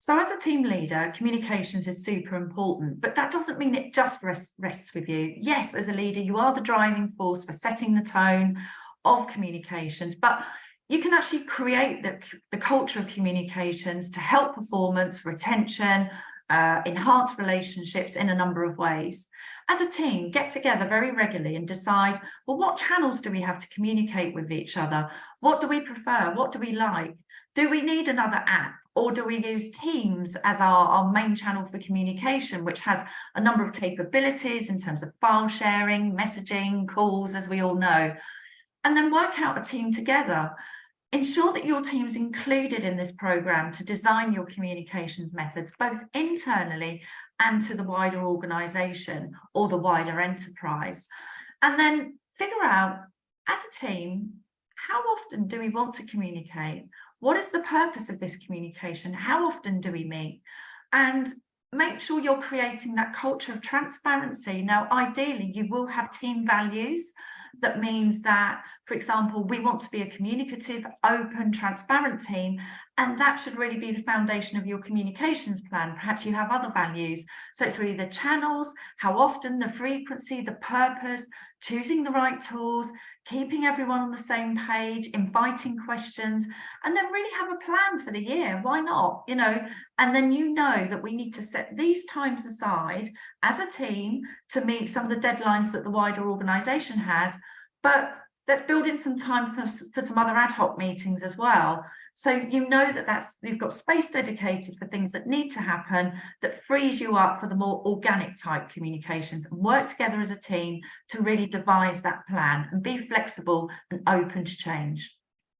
So as a team leader, communications is super important, but that doesn't mean it just rests with you. Yes, as a leader, you are the driving force for setting the tone of communications, but you can actually create the culture of communications to help performance, retention, enhance relationships in a number of ways. As a team, get together very regularly and decide, well, what channels do we have to communicate with each other? What do we prefer? What do we like? Do we need another app? Or do we use Teams as our main channel for communication, which has a number of capabilities in terms of file sharing, messaging, calls, as we all know? And then work out a team together. Ensure that your team's included in this program to design your communications methods, both internally and to the wider organization or the wider enterprise. And then figure out, as a team, how often do we want to communicate? What is the purpose of this communication? How often do we meet? And make sure you're creating that culture of transparency. Now, ideally, you will have team values. That means that, for example, we want to be a communicative, open, transparent team, and that should really be the foundation of your communications plan. Perhaps you have other values. So it's really the channels, how often, the frequency, the purpose, choosing the right tools, keeping everyone on the same page, inviting questions, and then really have a plan for the year. Why not? And then that we need to set these times aside as a team to meet some of the deadlines that the wider organization has, but let's build in some time for some other ad hoc meetings as well. So you've got space dedicated for things that need to happen, that frees you up for the more organic type communications, and work together as a team to really devise that plan and be flexible and open to change.